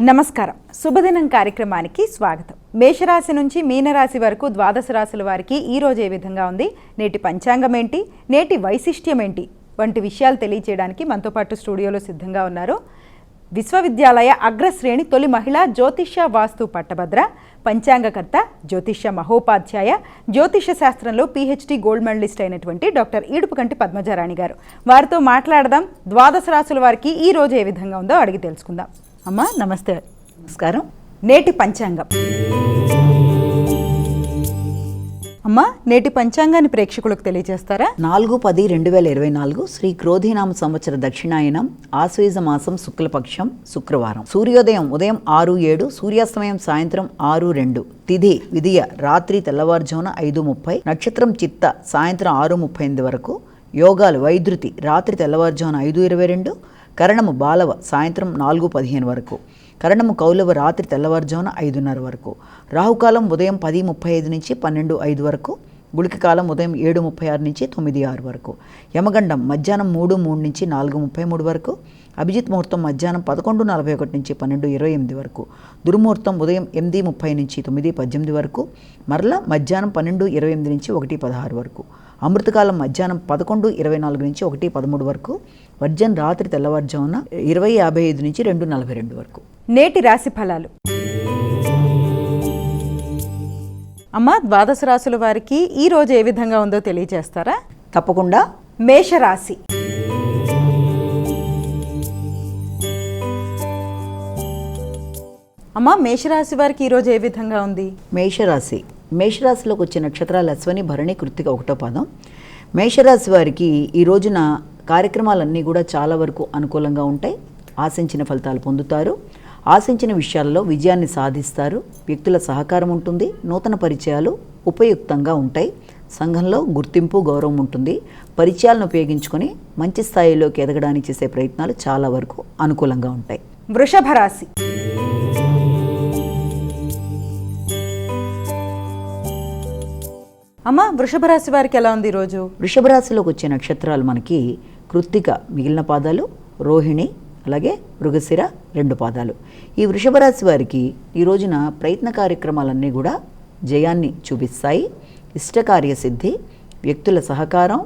నమస్కారం. శుభదినం కార్యక్రమానికి స్వాగతం. మేషరాశి నుంచి మీనరాశి వరకు ద్వాదశ రాశుల వారికి ఈ రోజు ఏ విధంగా ఉంది, నేటి పంచాంగం ఏంటి, నేటి వైశిష్ట్యం ఏంటి వంటి విషయాలు తెలియజేయడానికి మనతో పాటు స్టూడియోలో సిద్ధంగా ఉన్నారు విశ్వవిద్యాలయ అగ్రశ్రేణి తొలి మహిళా జ్యోతిష్య వాస్తు పట్టభద్ర, పంచాంగకర్త, జ్యోతిష్య మహోపాధ్యాయ, జ్యోతిష్య శాస్త్రంలో PhD గోల్డ్ మెడలిస్ట్ అయినటువంటి డాక్టర్ ఈడుపుకంటి పద్మజారాణి గారు. వారితో మాట్లాడదాం. ద్వాదశ రాశుల వారికి ఈ రోజు ఏ విధంగా ఉందో అడిగి తెలుసుకుందాం. అమ్మా నమస్తే. నమస్కారం. నేటి పంచాంగం. అమ్మా నేటి పంచాంగాన్ని ప్రేక్షకులకు తెలియజేస్తారా? 4-10-2024 శ్రీ క్రోధినామ సంవత్సర దక్షిణాయనం ఆశ్వయుజ మాసం శుక్లపక్షం శుక్రవారం. సూర్యోదయం ఉదయం 6:07, సూర్యాస్తమయం సాయంత్రం 6:02, తిథి విదియ రాత్రి తెల్లవారుజామున 5:30, నక్షత్రం చిత్త సాయంత్రం 6:38 వరకు, యోగాలు వైద్యుతి రాత్రి తెల్లవారుజామున 5:22, కరణము బాలవ సాయంత్రం 4:15 వరకు, కరణము కౌలవ రాత్రి తెల్లవారుజామున 5:30 వరకు, రాహుకాలం ఉదయం 10:35 నుంచి 12:05 వరకు, గుళిక కాలం ఉదయం 7:36 నుంచి 9:06 వరకు, యమగండం మధ్యాహ్నం 3:03 నుంచి 4:33 వరకు, అభిజిత్ ముహూర్తం మధ్యాహ్నం 11:41 నుంచి 12:28 వరకు, దుర్ముహూర్తం ఉదయం 8:30 నుంచి 9:18 వరకు, మరలా మధ్యాహ్నం 12:28 నుంచి 1:16 వరకు, అమృతకాలం మధ్యాహ్నం 11:24 నుంచి 1:13 వరకు, వర్జన్ రాత్రి తెల్లవారుజామున 20:55 నుంచి 2:42 వరకు. నేటి రాశి ఫలాలు. అమ్మ ద్వాదశ రాశుల వారికి ఈ రోజు ఏ విధంగా ఉందో తెలియజేస్తారా? తప్పకుండా. మేషరాశి. అమ్మ మేషరాశి వారికి ఈ రోజు ఏ విధంగా ఉంది? మేషరాశిలోకి వచ్చే నక్షత్రాలు అశ్వని, భరణి, కృత్తిక 1వ పాదం. మేషరాశి వారికి ఈ రోజున కార్యక్రమాలన్నీ కూడా చాలా వరకు అనుకూలంగా ఉంటాయి. ఆశించిన ఫలితాలు పొందుతారు. ఆశించిన విషయాల్లో విజయాన్ని సాధిస్తారు. వ్యక్తుల సహకారం ఉంటుంది. నూతన పరిచయాలు ఉపయుక్తంగా ఉంటాయి. సంఘంలో గుర్తింపు, గౌరవం ఉంటుంది. పరిచయాలను ఉపయోగించుకొని మంచి స్థాయిలోకి ఎదగడానికి చేసే ప్రయత్నాలు చాలా వరకు అనుకూలంగా ఉంటాయి. వృషభ రాశి. అమ్మ వృషభ రాశి వారికి ఎలా ఉంది ఈరోజు? వృషభ రాశిలోకి వచ్చే నక్షత్రాలు మనకి కృత్తిక మిగిలిన పాదాలు, రోహిణి, అలాగే మృగశిర 2 పాదాలు. ఈ వృషభ రాశి వారికి ఈ రోజున ప్రయత్న కార్యక్రమాలన్నీ కూడా జయాన్ని చూపిస్తాయి. ఇష్టకార్య సిద్ధి, వ్యక్తుల సహకారం,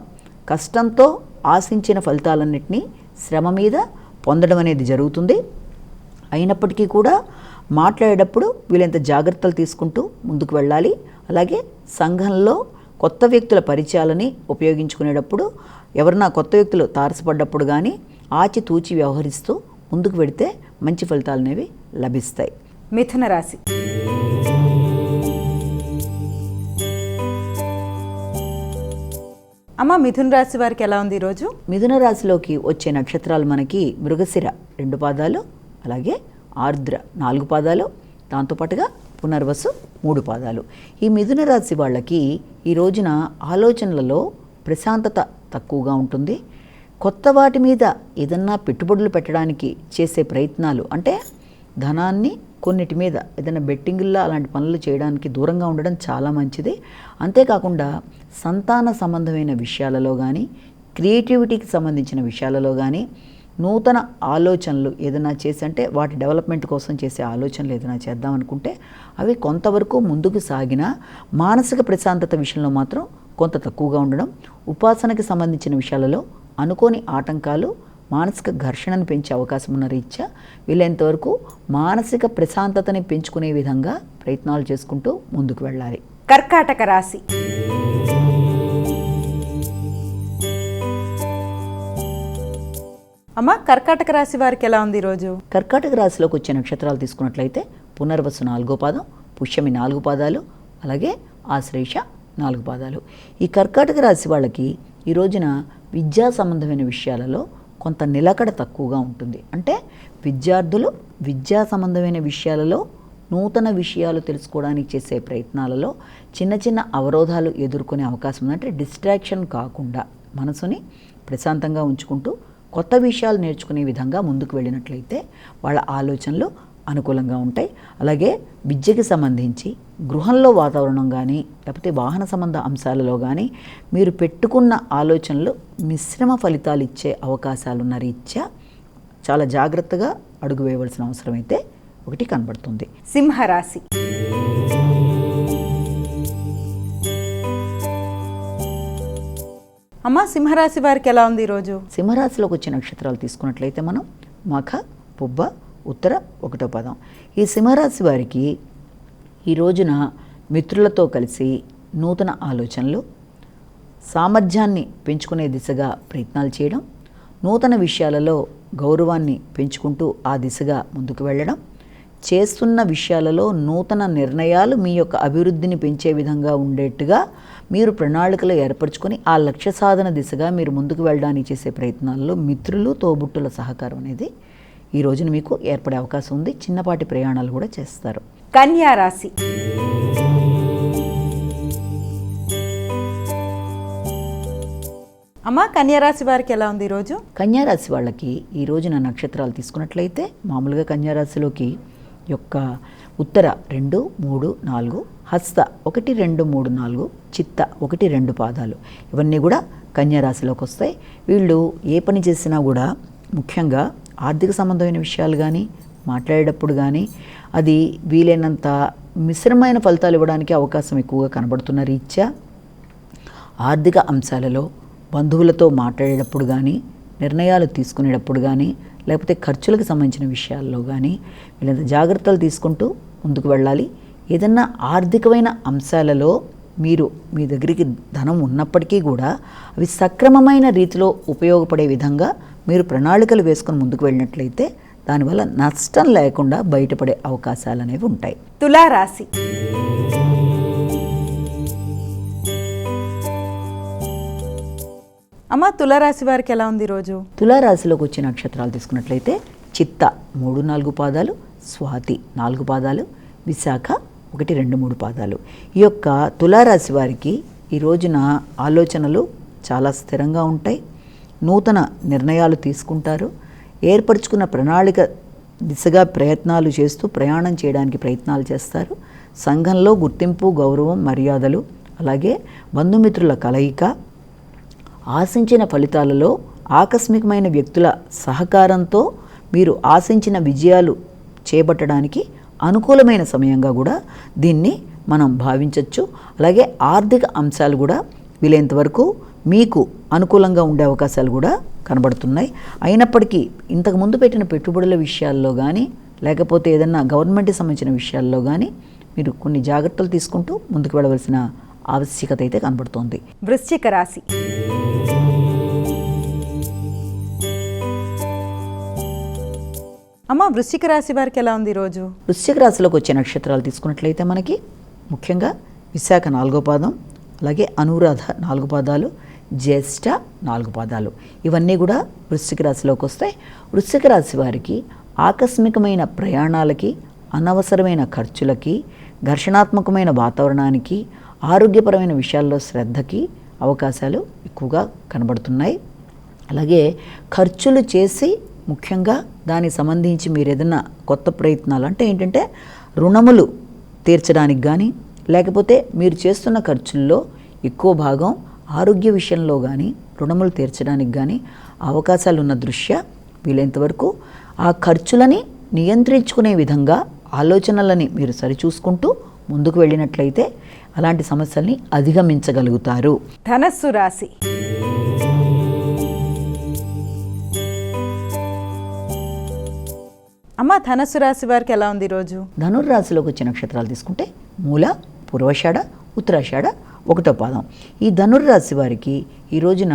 కష్టంతో ఆశించిన ఫలితాలన్నింటినీ శ్రమ మీద పొందడం అనేది జరుగుతుంది. అయినప్పటికీ కూడా మాట్లాడేటప్పుడు వీళ్ళంత జాగ్రత్తలు తీసుకుంటూ ముందుకు వెళ్ళాలి. అలాగే సంఘంలో కొత్త వ్యక్తుల పరిచయాలని ఉపయోగించుకునేటప్పుడు ఎవరన్నా కొత్త వ్యక్తులు తారసపడ్డప్పుడు కానీ ఆచితూచి వ్యవహరిస్తూ ముందుకు వెడితే మంచి ఫలితాలు అనేవి లభిస్తాయి. మిథున రాశి. అమ్మ మిథున రాశి వారికి ఎలా ఉంది ఈరోజు? మిథున రాశిలోకి వచ్చే నక్షత్రాలు మనకి మృగశిర 2 పాదాలు, అలాగే ఆర్ద్ర 4 పాదాలు, దాంతోపాటుగా పునర్వసు 3 పాదాలు. ఈ మిథున రాశి వాళ్ళకి ఈ రోజున ఆలోచనలలో ప్రశాంతత తక్కువగా ఉంటుంది. కొత్త వాటి మీద ఏదన్నా పెట్టుబడులు పెట్టడానికి చేసే ప్రయత్నాలు, అంటే ధనాన్ని కొన్నిటి మీద ఏదైనా బెట్టింగుల్లో అలాంటి పనులు చేయడానికి దూరంగా ఉండడం చాలా మంచిది. అంతేకాకుండా సంతాన సంబంధమైన విషయాలలో కానీ, క్రియేటివిటీకి సంబంధించిన విషయాలలో కానీ నూతన ఆలోచనలు ఏదైనా చేసి, అంటే వాటి డెవలప్మెంట్ కోసం చేసే ఆలోచనలు ఏదైనా చేద్దాం అనుకుంటే అవి కొంతవరకు ముందుకు సాగినా మానసిక ప్రశాంతత విషయంలో మాత్రం కొంత తక్కువగా ఉండడం, ఉపాసనకి సంబంధించిన విషయాలలో అనుకోని ఆటంకాలు మానసిక ఘర్షణను పెంచే అవకాశం ఉన్న రీత్యా వీలైనంతవరకు మానసిక ప్రశాంతతని పెంచుకునే విధంగా ప్రయత్నాలు చేసుకుంటూ ముందుకు వెళ్ళాలి. కర్కాటక రాశి. అమ్మ కర్కాటక రాశి వారికి ఎలా ఉంది ఈరోజు? కర్కాటక రాశిలోకి వచ్చే నక్షత్రాలు తీసుకున్నట్లయితే పునర్వసు 4వ పాదం, పుష్యమి 4 పాదాలు, అలాగే ఆశ్లేష 4 పాదాలు. ఈ కర్కాటక రాశి వాళ్ళకి ఈ రోజున విద్యా సంబంధమైన విషయాలలో కొంత నిలకడ తక్కువగా ఉంటుంది. అంటే విద్యార్థులు విద్యా సంబంధమైన విషయాలలో నూతన విషయాలు తెలుసుకోవడానికి చేసే ప్రయత్నాలలో చిన్న చిన్న అవరోధాలు ఎదుర్కొనే అవకాశం ఉంది. అంటే డిస్ట్రాక్షన్ కాకుండా మనసుని ప్రశాంతంగా ఉంచుకుంటూ కొత్త విషయాలు నేర్చుకునే విధంగా ముందుకు వెళ్ళినట్లయితే వాళ్ళ ఆలోచనలు అనుకూలంగా ఉంటాయి. అలాగే విద్యకి సంబంధించి గృహంలో వాతావరణం కానీ, లేకపోతే వాహన సంబంధ అంశాలలో కానీ మీరు పెట్టుకున్న ఆలోచనలు మిశ్రమ ఫలితాలు ఇచ్చే అవకాశాలున్న రీత్యా చాలా జాగ్రత్తగా అడుగు వేయవలసిన అవసరం అయితే ఒకటి కనబడుతుంది. సింహరాశి. అమ్మ, సింహరాశి వారికి ఎలా ఉంది ఈరోజు? సింహరాశిలోకి వచ్చే నక్షత్రాలు తీసుకున్నట్లయితే మనం మఖ, పుబ్బ, ఉత్తర, 1వ పాదం. ఈ సింహరాశి వారికి ఈ రోజున మిత్రులతో కలిసి నూతన ఆలోచనలు, సామర్థ్యాన్ని పెంచుకునే దిశగా ప్రయత్నాలు చేయడం, నూతన విషయాలలో గౌరవాన్ని పెంచుకుంటూ ఆ దిశగా ముందుకు వెళ్ళడం, చేస్తున్న విషయాలలో నూతన నిర్ణయాలు మీ యొక్క అభివృద్ధిని పెంచే విధంగా ఉండేట్టుగా మీరు ప్రణాళికలు ఏర్పరచుకొని ఆ లక్ష్య సాధన దిశగా మీరు ముందుకు వెళ్ళడానికి చేసే ప్రయత్నాల్లో మిత్రులు, తోబుట్టుల సహకారం అనేది ఈ రోజున మీకు ఏర్పడే అవకాశం ఉంది. చిన్నపాటి ప్రయాణాలు కూడా చేస్తారు. కన్యా రాశి. అమ్మ, కన్యారాశి వారికి ఎలా ఉంది ఈరోజు? కన్యారాశి వాళ్ళకి ఈ రోజున నక్షత్రాలు తీసుకున్నట్లయితే మామూలుగా కన్యారాశిలోకి యొక్క ఉత్తర 2, 3, 4, హస్త 1, 2, 3, 4, చిత్త 1, 2 పాదాలు ఇవన్నీ కూడా కన్యారాశిలోకి వస్తాయి. వీళ్ళు ఏ పని చేసినా కూడా ముఖ్యంగా ఆర్థిక సంబంధమైన విషయాలు కానీ మాట్లాడేటప్పుడు కానీ అది వీలైనంత మిశ్రమైన ఫలితాలు ఇవ్వడానికి అవకాశం ఎక్కువగా కనబడుతున్న రీత్యా ఆర్థిక అంశాలలో బంధువులతో మాట్లాడేటప్పుడు కానీ, నిర్ణయాలు తీసుకునేటప్పుడు కానీ, లేకపోతే ఖర్చులకు సంబంధించిన విషయాల్లో కానీ వీళ్ళంత జాగ్రత్తలు తీసుకుంటూ ముందుకు వెళ్ళాలి. ఏదన్నా ఆర్థికమైన అంశాలలో మీరు మీ దగ్గరికి ధనం ఉన్నప్పటికీ కూడా అవి సక్రమమైన రీతిలో ఉపయోగపడే విధంగా మీరు ప్రణాళికలు వేసుకొని ముందుకు వెళ్ళినట్లయితే దానివల్ల నష్టం లేకుండా బయటపడే అవకాశాలు అనేవి ఉంటాయి. తులారాశి. అమ్మ, తులారాశి వారికి ఎలా ఉంది ఈరోజు? తులారాశిలోకి వచ్చే నక్షత్రాలు తీసుకున్నట్లయితే చిత్త 3, 4 పాదాలు, స్వాతి 4 పాదాలు, విశాఖ 1, 2, 3 పాదాలు. ఈ యొక్క తులారాశి వారికి ఈ రోజున ఆలోచనలు చాలా స్థిరంగా ఉంటాయి. నూతన నిర్ణయాలు తీసుకుంటారు. ఏర్పరచుకున్న ప్రణాళిక దిశగా ప్రయత్నాలు చేస్తూ ప్రయాణం చేయడానికి ప్రయత్నాలు చేస్తారు. సంఘంలో గుర్తింపు, గౌరవం, మర్యాదలు, అలాగే బంధుమిత్రుల కలయిక, ఆశించిన ఫలితాలలో ఆకస్మికమైన వ్యక్తుల సహకారంతో మీరు ఆశించిన విజయాలు చేపట్టడానికి అనుకూలమైన సమయంగా కూడా దీన్ని మనం భావించవచ్చు. అలాగే ఆర్థిక అంశాలు కూడా వీలైనంతవరకు మీకు అనుకూలంగా ఉండే అవకాశాలు కూడా కనబడుతున్నాయి. అయినప్పటికీ ఇంతకుముందు పెట్టిన పెట్టుబడుల విషయాల్లో కానీ లేకపోతే ఏదన్నా గవర్నమెంట్కి సంబంధించిన విషయాల్లో కానీ మీరు కొన్ని జాగ్రత్తలు తీసుకుంటూ ముందుకు వెళ్ళవలసిన ఆవశ్యకత అయితే కనబడుతోంది. వృశ్చిక రాశి. అమ్మ, వృశ్చిక రాశి వారికి ఎలా ఉంది ఈరోజు? వృశ్చిక రాశిలోకి వచ్చే నక్షత్రాలు తీసుకున్నట్లయితే మనకి ముఖ్యంగా విశాఖ 4వ పాదం, అలాగే అనురాధ 4 పాదాలు, జ్యేష్ఠ 4 పాదాలు ఇవన్నీ కూడా వృశ్చిక రాశిలోకి వస్తాయి. వృశ్చిక రాశి వారికి ఆకస్మికమైన ప్రయాణాలకి, అనవసరమైన ఖర్చులకి, ఘర్షణాత్మకమైన వాతావరణానికి, ఆరోగ్యపరమైన విషయాల్లో శ్రద్ధకి అవకాశాలు ఎక్కువగా కనబడుతున్నాయి. అలాగే ఖర్చులు చేసి ముఖ్యంగా దానికి సంబంధించి మీరు ఏదైనా కొత్త ప్రయత్నాలు అంటే ఏంటంటే రుణములు తీర్చడానికి కానీ లేకపోతే మీరు చేస్తున్న ఖర్చుల్లో ఎక్కువ భాగం ఆరోగ్య విషయంలో కానీ రుణములు తీర్చడానికి కానీ అవకాశాలు ఉన్న దృష్ట్యా వీలైనంతవరకు ఆ ఖర్చులని నియంత్రించుకునే విధంగా ఆలోచనలని మీరు సరిచూసుకుంటూ ముందుకు వెళ్ళినట్లయితే అలాంటి సమస్యల్ని అధిగమించగలుగుతారు. ధనస్సు రాశి. అమ్మ, ధనస్సు రాశి వారికి ఎలా ఉంది ఈరోజు? ధనుర్రాశిలోకి వచ్చే నక్షత్రాలు తీసుకుంటే మూల, పూర్వషాఢ, ఉత్తరాషాఢ 1వ పాదం. ఈ ధనుర్రాశి వారికి ఈ రోజున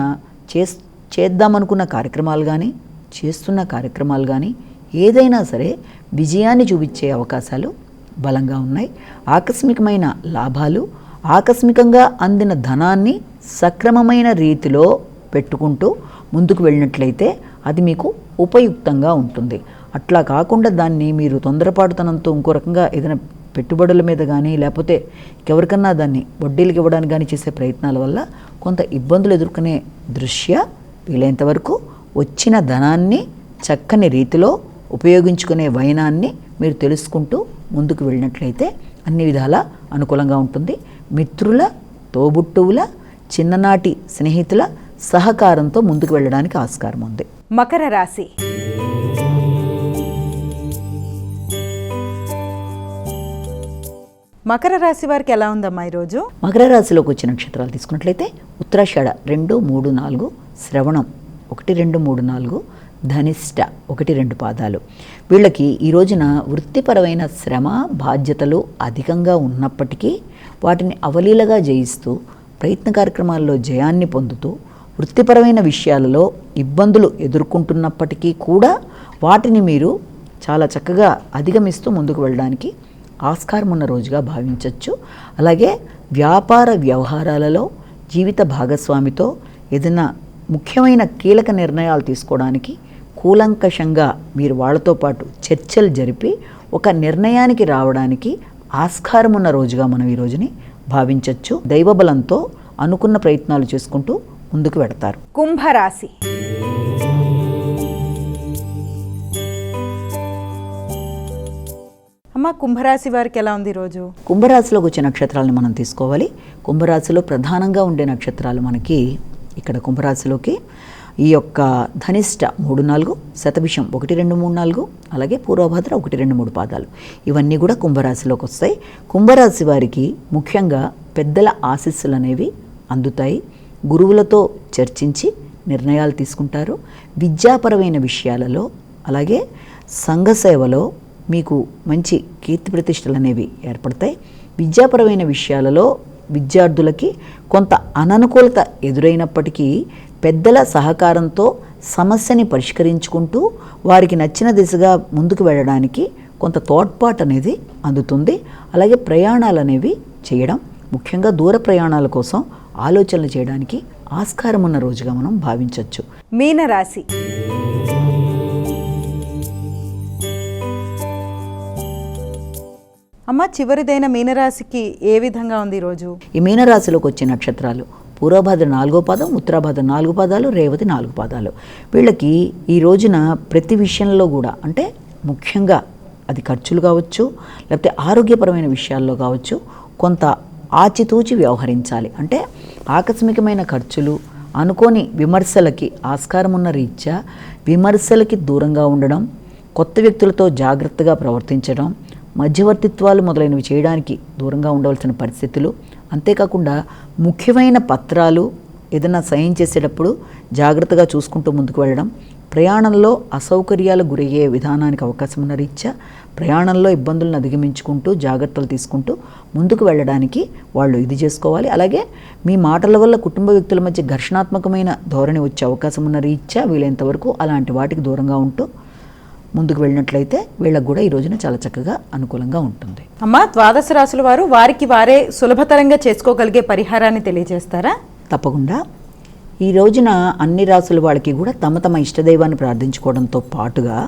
చేద్దామనుకున్న కార్యక్రమాలు కానీ చేస్తున్న కార్యక్రమాలు కానీ ఏదైనా సరే విజయాన్ని చూపించే అవకాశాలు బలంగా ఉన్నాయి. ఆకస్మికమైన లాభాలు, ఆకస్మికంగా అందిన ధనాన్ని సక్రమమైన రీతిలో పెట్టుకుంటూ ముందుకు వెళ్ళినట్లయితే అది మీకు ఉపయుక్తంగా ఉంటుంది. అట్లా కాకుండా దాన్ని మీరు తొందరపాటుతనంతో ఇంకో రకంగా ఏదైనా పెట్టుబడుల మీద కానీ లేకపోతే ఎవరికన్నా దాన్ని వడ్డీలకు ఇవ్వడానికి కానీ చేసే ప్రయత్నాల వల్ల కొంత ఇబ్బందులు ఎదుర్కొనే దృష్ట్యా వీలైనంతవరకు వచ్చిన ధనాన్ని చక్కని రీతిలో ఉపయోగించుకునే వైనాన్ని మీరు తెలుసుకుంటూ ముందుకు వెళ్ళినట్లయితే అన్ని విధాలా అనుకూలంగా ఉంటుంది. మిత్రుల, తోబుట్టువుల, చిన్ననాటి స్నేహితుల సహకారంతో ముందుకు వెళ్ళడానికి ఆస్కారం ఉంది. మకర రాశి. మకర రాశి వారికి ఎలా ఉందమ్మా ఈరోజు? మకర రాశిలోకి వచ్చే నక్షత్రాలు తీసుకున్నట్లయితే ఉత్తరాషాఢ 2, 3, 4, శ్రవణం 1, 2, 3, 4, ధనిష్ట 1, 2 పాదాలు. వీళ్ళకి ఈ రోజున వృత్తిపరమైన శ్రమ బాధ్యతలు అధికంగా ఉన్నప్పటికీ వాటిని అవలీలగా జయిస్తూ ప్రయత్న కార్యక్రమాల్లో జయాన్ని పొందుతూ వృత్తిపరమైన విషయాలలో ఇబ్బందులు ఎదుర్కొంటున్నప్పటికీ కూడా వాటిని మీరు చాలా చక్కగా అధిగమిస్తూ ముందుకు వెళ్ళడానికి ఆస్కారం ఉన్న రోజుగా భావించవచ్చు. అలాగే వ్యాపార వ్యవహారాలలో జీవిత భాగస్వామితో ఏదైనా ముఖ్యమైన కీలక నిర్ణయాలు తీసుకోవడానికి కూలంకషంగా మీరు వాళ్ళతో పాటు చర్చలు జరిపి ఒక నిర్ణయానికి రావడానికి ఆస్కారం ఉన్న రోజుగా మనం ఈ రోజుని భావించవచ్చు. దైవబలంతో అనుకున్న ప్రయత్నాలు చేసుకుంటూ ముందుకు వెడతారు. కుంభరాశి. అమ్మ, కుంభరాశి వారికి ఎలా ఉంది ఈరోజు? కుంభరాశిలోకి వచ్చే నక్షత్రాలను మనం తీసుకోవాలి. కుంభరాశిలో ప్రధానంగా ఉండే నక్షత్రాలు మనకి ఇక్కడ కుంభరాశిలోకి ఈ యొక్క ధనిష్ట 3, 4, శతభిషం 1, 2, 3, 4, అలాగే పూర్వభద్ర 1, 2, 3 పాదాలు. ఇవన్నీ కూడా కుంభరాశిలోకి వస్తాయి. కుంభరాశి వారికి ముఖ్యంగా పెద్దల ఆశీస్సులు అనేవి అందుతాయి. గురువులతో చర్చించి నిర్ణయాలు తీసుకుంటారు. విద్యాపరమైన విషయాలలో అలాగే సంఘ సేవలో మీకు మంచి కీర్తి ప్రతిష్టలు అనేవి ఏర్పడతాయి. విద్యాపరమైన విషయాలలో విద్యార్థులకి కొంత అననుకూలత ఎదురైనప్పటికీ పెద్దల సహకారంతో సమస్యని పరిష్కరించుకుంటూ వారికి నచ్చిన దిశగా ముందుకు వెళ్ళడానికి కొంత తోడ్పాటు అనేది అందుతుంది. అలాగే ప్రయాణాలు అనేవి చేయడం, ముఖ్యంగా దూర ప్రయాణాల కోసం ఆలోచనలు చేయడానికి ఆస్కారం ఉన్న రోజుగా మనం భావించవచ్చు. మీనరాశి. అమ్మ, చివరిదైన మీనరాశికి ఏ విధంగా ఉంది ఈరోజు? ఈ మీనరాశిలోకి వచ్చే నక్షత్రాలు పూర్వభద్ర 4వ పాదం, ఉత్తరాభద్ర 4 పాదాలు, రేవతి 4 పాదాలు. వీళ్ళకి ఈ రోజున ప్రతి విషయంలో కూడా అంటే ముఖ్యంగా అది ఖర్చులు కావచ్చు లేకపోతే ఆరోగ్యపరమైన విషయాల్లో కావచ్చు కొంత ఆచితూచి వ్యవహరించాలి. అంటే ఆకస్మికమైన ఖర్చులు, అనుకోని విమర్శలకి ఆస్కారం ఉన్న రీత్యా విమర్శలకి దూరంగా ఉండడం, కొత్త వ్యక్తులతో జాగ్రత్తగా ప్రవర్తించడం, మధ్యవర్తిత్వాలు మొదలైనవి చేయడానికి దూరంగా ఉండవలసిన పరిస్థితులు. అంతేకాకుండా ముఖ్యమైన పత్రాలు ఏదైనా సైన్ చేసేటప్పుడు జాగ్రత్తగా చూసుకుంటూ ముందుకు వెళ్ళడం, ప్రయాణంలో అసౌకర్యాలు గురయ్యే విధానానికి అవకాశం ఉన్న రీత్యా ప్రయాణంలో ఇబ్బందులను అధిగమించుకుంటూ జాగ్రత్తలు తీసుకుంటూ ముందుకు వెళ్ళడానికి వాళ్ళు ఇది చేసుకోవాలి. అలాగే మీ మాటల వల్ల కుటుంబ వ్యక్తుల మధ్య ఘర్షణాత్మకమైన ధోరణి వచ్చే అవకాశం ఉన్న రీత్యా వీలైనంతవరకు అలాంటి వాటికి దూరంగా ఉంటూ ముందుకు వెళ్ళినట్లయితే వీళ్ళకు కూడా ఈ రోజున చాలా చక్కగా అనుకూలంగా ఉంటుంది. అమ్మ, ద్వాదశ రాశుల వారు వారికి వారే సులభతరంగా చేసుకోగలిగే పరిహారాన్ని తెలియజేస్తారా? తప్పకుండా. ఈ రోజున అన్ని రాసుల వాళ్ళకి కూడా తమ తమ ఇష్టదైవాన్ని ప్రార్థించుకోవడంతో పాటుగా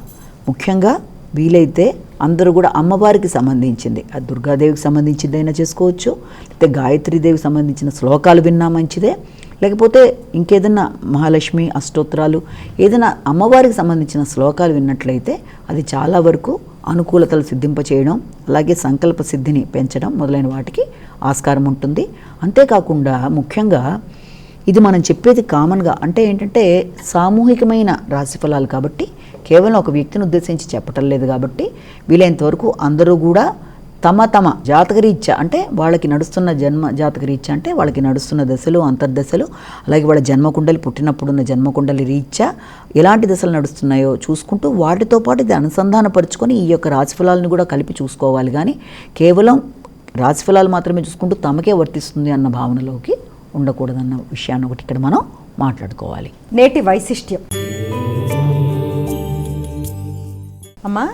ముఖ్యంగా వీలైతే అందరూ కూడా అమ్మవారికి సంబంధించింది, అది దుర్గాదేవికి సంబంధించిందైనా చేసుకోవచ్చు, లేకపోతే గాయత్రీదేవికి సంబంధించిన శ్లోకాలు విన్నా మంచిదే, లేకపోతే ఇంకేదన్నా మహాలక్ష్మి అష్టోత్తరాలు ఏదైనా అమ్మవారికి సంబంధించిన శ్లోకాలు విన్నట్లయితే అది చాలా వరకు అనుకూలతలు సిద్ధింపచేయడం, అలాగే సంకల్ప సిద్ధిని పెంచడం మొదలైన వాటికి ఆస్కారం ఉంటుంది. అంతేకాకుండా ముఖ్యంగా ఇది మనం చెప్పేది కామన్గా అంటే ఏంటంటే సామూహికమైన రాశిఫలాలు కాబట్టి కేవలం ఒక వ్యక్తిని ఉద్దేశించి చెప్పటం లేదు కాబట్టి వీలైనంతవరకు అందరూ కూడా తమ తమ జాతకరీత్యా అంటే వాళ్ళకి నడుస్తున్న జన్మ జాతకరీత్యా అంటే వాళ్ళకి నడుస్తున్న దశలు అంతర్దశలు అలాగే వాళ్ళ జన్మకుండలి పుట్టినప్పుడున్న జన్మకుండలి రీత్యా ఎలాంటి దశలు నడుస్తున్నాయో చూసుకుంటూ వాటితో పాటు ఇది అనుసంధానపరుచుకొని ఈ యొక్క రాశిఫలాలను కూడా కలిపి చూసుకోవాలి. కానీ కేవలం రాశిఫలాలు మాత్రమే చూసుకుంటూ తమకే వర్తిస్తుంది అన్న భావనలోకి ఉండకూడదన్న విషయాన్ని ఒకటి ఇక్కడ మనం మాట్లాడుకోవాలి. నేటి వైశిష్ట్యం. అమ్మా,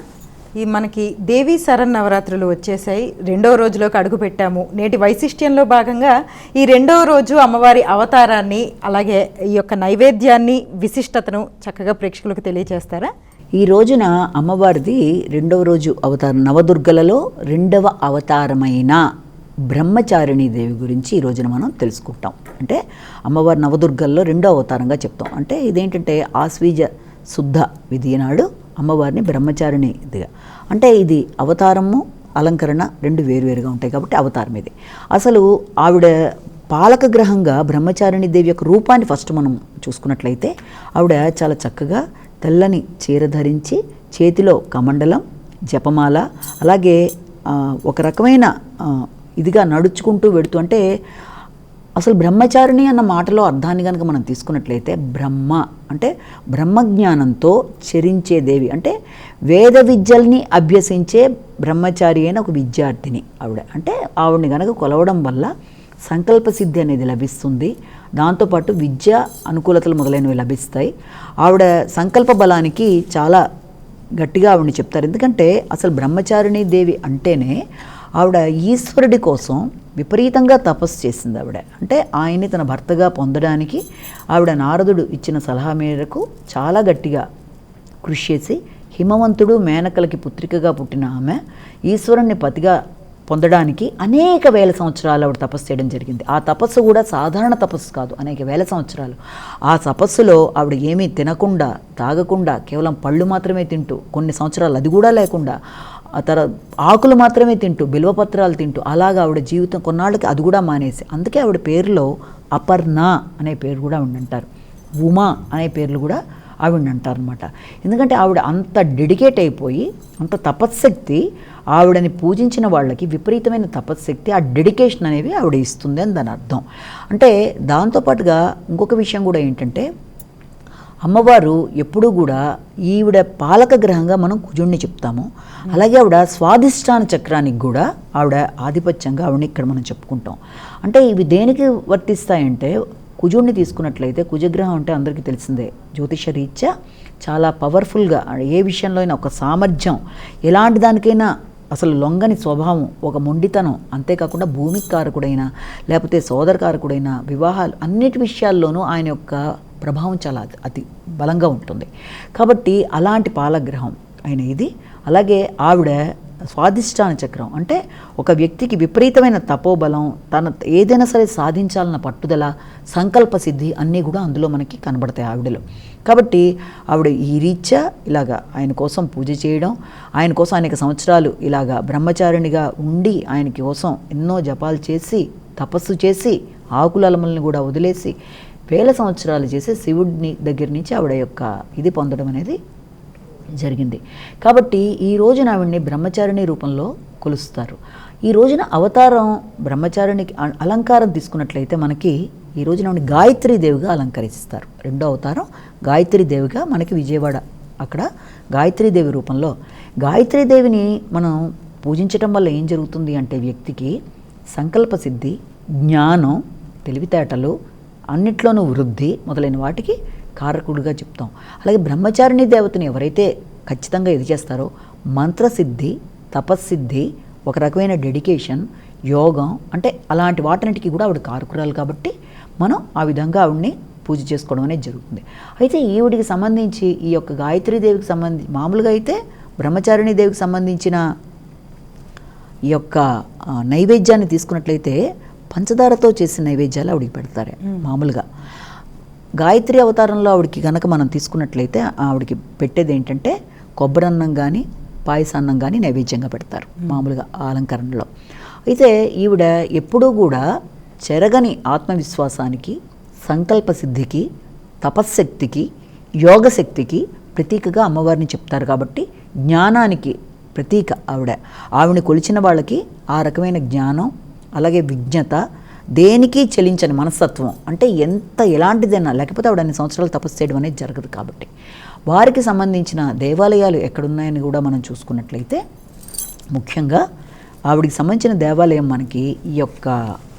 ఈ మనకి దేవీ శరన్నవరాత్రులు వచ్చేసాయి, 2వ రోజులోకి అడుగు పెట్టాము. నేటి వైశిష్ట్యంలో భాగంగా ఈ 2వ రోజు అమ్మవారి అవతారాన్ని అలాగే ఈ యొక్క నైవేద్యాన్ని విశిష్టతను చక్కగా ప్రేక్షకులకు తెలియజేస్తారా? ఈ రోజున అమ్మవారిది 2వ రోజు అవతారం, నవదుర్గలలో 2వ అవతారమైన బ్రహ్మచారిణీ దేవి గురించి ఈ రోజున మనం తెలుసుకుంటాం. అంటే అమ్మవారి నవదుర్గల్లో 2వ అవతారంగా చెప్తాం. అంటే ఇదేంటంటే ఆశ్వీజ శుద్ధ విధి నాడు అమ్మవారిని బ్రహ్మచారిణి ఇదిగా అంటే ఇది అవతారము అలంకరణ 2 వేరువేరుగా ఉంటాయి కాబట్టి అవతారం ఇది. అసలు ఆవిడ పాలక గ్రహంగా బ్రహ్మచారిణి దేవి యొక్క రూపాన్ని ఫస్ట్ మనం చూసుకున్నట్లయితే ఆవిడ చాలా చక్కగా తెల్లని చీర ధరించి చేతిలో కమండలం, జపమాల, అలాగే ఒక రకమైన ఇదిగా నడుచుకుంటూ వెడుతూ, అంటే అసలు బ్రహ్మచారిణి అన్న మాటలో అర్థాన్ని కనుక మనం తీసుకున్నట్లయితే బ్రహ్మ అంటే బ్రహ్మజ్ఞానంతో చరించే దేవి, అంటే వేద విద్యల్ని అభ్యసించే బ్రహ్మచారి అయిన ఒక విద్యార్థిని ఆవిడ. అంటే ఆవిడని కనుక కొలవడం వల్ల సంకల్ప సిద్ధి అనేది లభిస్తుంది. దాంతోపాటు విద్య అనుకూలతలు మొదలైనవి లభిస్తాయి. ఆవిడ సంకల్ప బలానికి చాలా గట్టిగా ఆవిడని చెప్తారు. ఎందుకంటే అసలు బ్రహ్మచారిణి దేవి అంటేనే ఆవిడ ఈశ్వరుడి కోసం విపరీతంగా తపస్సు చేసింది ఆవిడ. అంటే ఆయన్ని తన భర్తగా పొందడానికి ఆవిడ నారదుడు ఇచ్చిన సలహా మేరకు చాలా గట్టిగా కృషి చేసి, హిమవంతుడు మేనకలకి పుత్రికగా పుట్టిన ఆమె ఈశ్వరుణ్ణి పతిగా పొందడానికి అనేక వేల సంవత్సరాలు ఆవిడ తపస్సు చేయడం జరిగింది. ఆ తపస్సు కూడా సాధారణ తపస్సు కాదు, అనేక వేల సంవత్సరాలు. ఆ తపస్సులో ఆవిడ ఏమీ తినకుండా తాగకుండా కేవలం పళ్ళు మాత్రమే తింటూ, కొన్ని సంవత్సరాలు అది కూడా లేకుండా ఆకులు మాత్రమే తింటూ, బిల్వపత్రాలు తింటూ, అలాగా ఆవిడ జీవితం కొన్నాళ్ళకి అది కూడా మానేసి, అందుకే ఆవిడ పేరులో అపర్ణ అనే పేరు కూడా ఆవిడంటారు, ఉమా అనే పేర్లు కూడా ఆవిడంటారనమాట. ఎందుకంటే ఆవిడ అంత డెడికేట్ అయిపోయి, అంత తపశ్శక్తి, ఆవిడని పూజించిన వాళ్ళకి విపరీతమైన తపశ్శక్తి, ఆ డెడికేషన్ అనేవి ఆవిడ ఇస్తుంది అని దాని అర్థం. అంటే దాంతోపాటుగా ఇంకొక విషయం కూడా ఏంటంటే, అమ్మవారు ఎప్పుడూ కూడా ఈవిడ పాలక గ్రహంగా మనం కుజుడిని చెప్తాము. అలాగే ఆవిడ స్వాధిష్టాన చక్రానికి కూడా ఆవిడ ఆధిపత్యంగా ఆవిడని ఇక్కడ మనం చెప్పుకుంటాం. అంటే ఇవి దేనికి వర్తిస్తాయంటే, కుజుడిని తీసుకున్నట్లయితే, కుజగ్రహం అంటే అందరికీ తెలిసిందే, జ్యోతిష రీత్యా చాలా పవర్ఫుల్గా ఏ విషయంలో అయినా ఒక సామర్థ్యం, ఎలాంటి దానికైనా అసలు లొంగని స్వభావం, ఒక మొండితనం, అంతేకాకుండా భూమికి కారకుడైన లేకపోతే సోదరకారకుడైన వివాహాలు అన్నిటి విషయాల్లోనూ ఆయన యొక్క ప్రభావం చాలా అతి బలంగా ఉంటుంది. కాబట్టి అలాంటి పాలగ్రహం ఆయన ఇది. అలాగే ఆవిడ స్వాధిష్టాన చక్రం అంటే ఒక వ్యక్తికి విపరీతమైన తపోబలం, తన ఏదైనా సరే సాధించాలన్న పట్టుదల, సంకల్ప సిద్ధి అన్నీ కూడా అందులో మనకి కనబడతాయి ఆవిడలో. కాబట్టి ఆవిడ ఈ రీత్యా ఇలాగా ఆయన కోసం పూజ చేయడం, ఆయన కోసం అనేక సంవత్సరాలు ఇలాగా బ్రహ్మచారిణిగా ఉండి ఆయన కోసం ఎన్నో జపాలు చేసి, తపస్సు చేసి, ఆకులలమల్ని కూడా వదిలేసి వేల సంవత్సరాలు చేసి శివుడిని దగ్గర నుంచి ఆవిడ యొక్క ఇది పొందడం అనేది జరిగింది. కాబట్టి ఈ రోజున ఆవిడ్ని బ్రహ్మచారిణి రూపంలో కొలుస్తారు. ఈ రోజున అవతారం బ్రహ్మచారిణికి అలంకారం తీసుకున్నట్లయితే మనకి ఈ రోజున ఆవిడ గాయత్రీదేవిగా అలంకరిస్తారు. రెండో అవతారం గాయత్రీదేవిగా మనకి విజయవాడ అక్కడ గాయత్రీదేవి రూపంలో. గాయత్రీదేవిని మనం పూజించటం వల్ల ఏం జరుగుతుంది అంటే, వ్యక్తికి సంకల్ప సిద్ధి, జ్ఞానం, తెలివితేటలు, అన్నిట్లోనూ వృద్ధి మొదలైన వాటికి కారకుడుగా చెప్తాం. అలాగే బ్రహ్మచారిణి దేవతని ఎవరైతే ఖచ్చితంగా ఇది చేస్తారో, మంత్రసిద్ధి, తపస్సిద్ధి, ఒక రకమైన డెడికేషన్, యోగం, అంటే అలాంటి వాటిన్నిటికీ కూడా ఆవిడ కారకురాలు. కాబట్టి మనం ఆ విధంగా ఆవిడని పూజ చేసుకోవడం అనేది జరుగుతుంది. అయితే ఈవిడికి సంబంధించి ఈ యొక్క గాయత్రీదేవికి సంబంధించి మామూలుగా అయితే బ్రహ్మచారిణి దేవికి సంబంధించిన ఈ యొక్క నైవేద్యాన్ని తీసుకున్నట్లయితే పంచదారతో చేసిన నైవేద్యాలు ఆవిడికి పెడతారు మామూలుగా. గాయత్రి అవతారంలో ఆవిడకి కనుక మనం తీసుకున్నట్లయితే ఆవిడకి పెట్టేది ఏంటంటే కొబ్బరన్నం కానీ పాయసాన్నం కానీ నైవేద్యంగా పెడతారు మామూలుగా ఆ అలంకరణలో. అయితే ఈవిడ ఎప్పుడూ కూడా చెరగని ఆత్మవిశ్వాసానికి, సంకల్ప సిద్ధికి, తపశ్శక్తికి, యోగశక్తికి ప్రతీకగా అమ్మవారిని చెప్తారు. కాబట్టి జ్ఞానానికి ప్రతీక ఆవిడని కొలిచిన వాళ్ళకి ఆ రకమైన జ్ఞానం, అలాగే విజ్ఞత, దేనికి చెలించని మనస్తత్వం, అంటే ఎలాంటిదైనా, లేకపోతే ఆవిడ అన్ని సంవత్సరాలు తపస్సు చేయడం అనేది జరగదు. కాబట్టి వారికి సంబంధించిన దేవాలయాలు ఎక్కడున్నాయని కూడా మనం చూసుకున్నట్లయితే, ముఖ్యంగా ఆవిడికి సంబంధించిన దేవాలయం మనకి ఈ యొక్క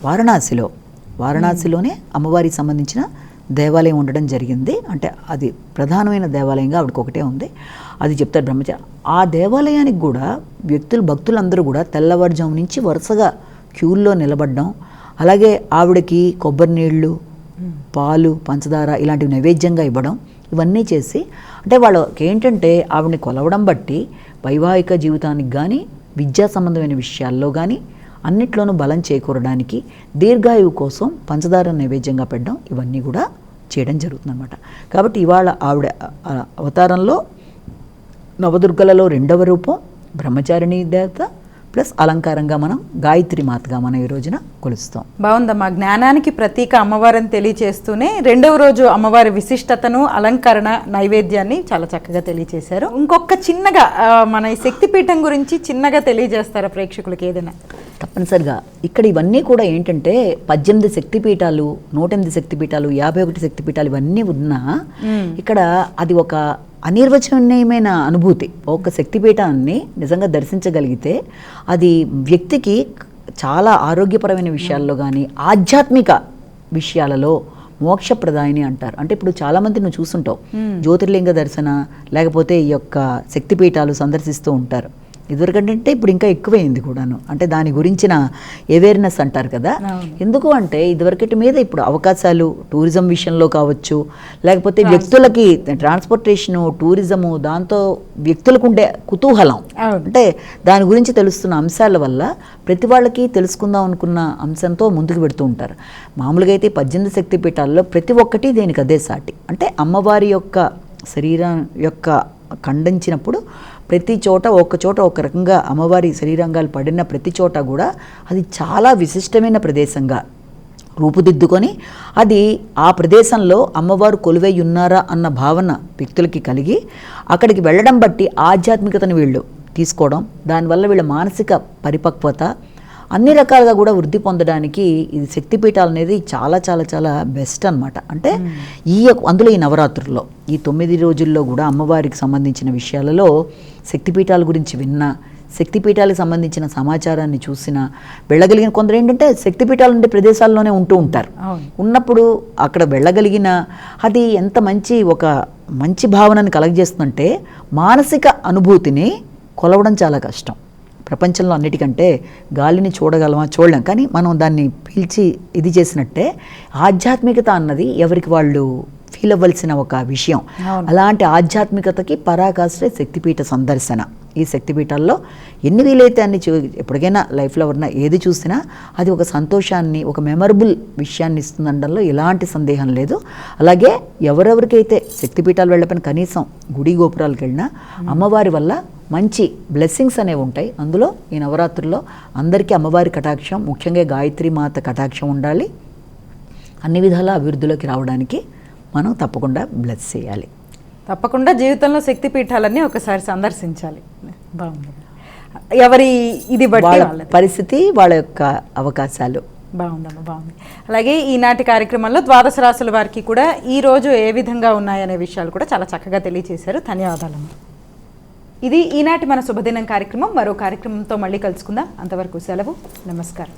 వారణాసిలోనే అమ్మవారికి సంబంధించిన దేవాలయం ఉండడం జరిగింది. అంటే అది ప్రధానమైన దేవాలయంగా ఆవిడకి ఒకటే ఉంది. అది చెప్తారు బ్రహ్మచారి. ఆ దేవాలయానికి కూడా భక్తులందరూ కూడా తెల్లవారుజాము నుంచి వరుసగా క్యూల్లో నిలబడడం, అలాగే ఆవిడకి కొబ్బరి నీళ్ళు, పాలు, పంచదార ఇలాంటివి నైవేద్యంగా ఇవ్వడం, ఇవన్నీ చేసి, అంటే వాళ్ళకి ఏంటంటే ఆవిడని కొలవడం బట్టి వైవాహిక జీవితానికి కానీ, విద్యా సంబంధమైన విషయాల్లో కానీ అన్నిట్లోనూ బలం చేకూరడానికి, దీర్ఘాయువు కోసం పంచదార నైవేద్యంగా పెట్టడం, ఇవన్నీ కూడా చేయడం జరుగుతుందన్నమాట. కాబట్టి ఇవాళ ఆవిడ అవతారంలో నవదుర్గలలో రెండవ రూపం బ్రహ్మచారిణి దేవత, ప్లస్ అలంకారంగా మనం గాయత్రి మాతగా మనం ఈ రోజున కొలుస్తాం. బాగుందమ్మా. జ్ఞానానికి ప్రతీక అమ్మవారిని తెలియచేస్తూనే రెండవ రోజు అమ్మవారి విశిష్టతను, అలంకరణ, నైవేద్యాన్ని చాలా చక్కగా తెలియచేశారు. ఇంకొక చిన్నగా మన ఈ శక్తిపీఠం గురించి చిన్నగా తెలియజేస్తారా ప్రేక్షకులకి ఏదైనా? తప్పనిసరిగా ఇక్కడ ఇవన్నీ కూడా ఏంటంటే 18 శక్తిపీఠాలు, 108 శక్తిపీఠాలు, 51 శక్తిపీఠాలు ఇవన్నీ ఉన్నా ఇక్కడ అది ఒక అనిర్వచనీయమైన అనుభూతి. ఒక శక్తిపీఠాన్ని నిజంగా దర్శించగలిగితే అది వ్యక్తికి చాలా ఆరోగ్యపరమైన విషయాల్లో కానీ ఆధ్యాత్మిక విషయాలలో మోక్షప్రదాయిని అంటారు. అంటే ఇప్పుడు చాలామంది నువ్వు చూసుంటావు, జ్యోతిర్లింగ దర్శన లేకపోతే ఈ యొక్క శక్తిపీఠాలు సందర్శిస్తూ ఉంటారు. ఇదివరకంటే ఇప్పుడు ఇంకా ఎక్కువైంది కూడాను. అంటే దాని గురించిన అవేర్నెస్ అంటారు కదా. ఎందుకు అంటే ఇదివరకటి మీద ఇప్పుడు అవకాశాలు టూరిజం విషయంలో కావచ్చు, లేకపోతే వ్యక్తులకి ట్రాన్స్పోర్టేషను, టూరిజము, దాంతో వ్యక్తులకు ఉండే కుతూహలం, అంటే దాని గురించి తెలుస్తున్న అంశాల వల్ల ప్రతి వాళ్ళకి తెలుసుకుందాం అనుకున్న అంశంతో ముందుకు పెడుతూ ఉంటారు. మామూలుగా అయితే 18 శక్తిపీఠాల్లో ప్రతి ఒక్కటి దేనికి అదే సాటి. అంటే అమ్మవారి యొక్క శరీరం యొక్క ఖండించినప్పుడు ప్రతి చోట ఒక రకంగా అమ్మవారి శరీరంగాలు పడిన ప్రతి చోట కూడా అది చాలా విశిష్టమైన ప్రదేశంగా రూపుదిద్దుకొని అది ఆ ప్రదేశంలో అమ్మవారు కొలువై ఉన్నారా అన్న భావన వ్యక్తులకి కలిగి అక్కడికి వెళ్ళడం బట్టి ఆధ్యాత్మికతను వీళ్ళు తీసుకోవడం, దానివల్ల వీళ్ళ మానసిక పరిపక్వత అన్ని రకాలుగా కూడా వృద్ధి పొందడానికి ఇది శక్తిపీఠాలు అనేది చాలా చాలా చాలా బెస్ట్ అనమాట. అంటే అందులో ఈ నవరాత్రుల్లో ఈ 9 రోజుల్లో కూడా అమ్మవారికి సంబంధించిన విషయాలలో శక్తిపీఠాల గురించి విన్నా, శక్తిపీఠాలకు సంబంధించిన సమాచారాన్ని చూసినా వెళ్ళగలిగిన కొందరు ఏంటంటే శక్తిపీఠాలు ఉండే ప్రదేశాల్లోనే ఉంటూ ఉంటారు. ఉన్నప్పుడు అక్కడ వెళ్ళగలిగిన అది ఎంత మంచి భావనని కలగజేస్తుందంటే మానసిక అనుభూతిని కొలవడం చాలా కష్టం. ప్రపంచంలో అన్నిటికంటే గాలిని చూడలేం, కానీ మనం దాన్ని పీల్చి ఇది చేసినట్టే ఆధ్యాత్మికత అన్నది ఎవరికి వాళ్ళు ఫీల్ అవ్వాల్సిన ఒక విషయం. అలాంటి ఆధ్యాత్మికతకి పరాకాష్ఠే శక్తిపీఠ సందర్శన. ఈ శక్తిపీఠాల్లో ఎన్ని వీలైతే అన్ని ఎప్పటికైనా లైఫ్లో ఉన్న ఏది చూసినా అది ఒక సంతోషాన్ని, ఒక మెమరబుల్ విషయాన్ని ఇస్తుందనడంలో ఎలాంటి సందేహం లేదు. అలాగే ఎవరెవరికైతే శక్తిపీఠాలు వెళ్ళకపోయినా కనీసం గుడి గోపురాలకు వెళ్ళినా అమ్మవారి వల్ల మంచి బ్లెస్సింగ్స్ అనేవి ఉంటాయి. అందులో ఈ నవరాత్రుల్లో అందరికీ అమ్మవారి కటాక్షం, ముఖ్యంగా గాయత్రి మాత కటాక్షం ఉండాలి. అన్ని విధాల అభివృద్ధిలోకి రావడానికి మనం తప్పకుండా బ్లెస్ చేయాలి. తప్పకుండా జీవితంలో శక్తిపీఠాలన్నీ ఒకసారి సందర్శించాలి. బాగుంది. ఎవరి ఇది బట్టి వాళ్ళ పరిస్థితి, వాళ్ళ యొక్క అవకాశాలు. బాగుందమ్మా, బాగుంది. అలాగే ఈనాటి కార్యక్రమంలో ద్వాదశ రాశుల వారికి కూడా ఈ రోజు ఏ విధంగా ఉన్నాయనే విషయాలు కూడా చాలా చక్కగా తెలియజేశారు. ధన్యవాదాలమ్మా. ఇది ఈనాటి మన శుభదినం కార్యక్రమం. మరో కార్యక్రమంతో మళ్ళీ కలుసుకుందాం. అంతవరకు సెలవు. నమస్కారం.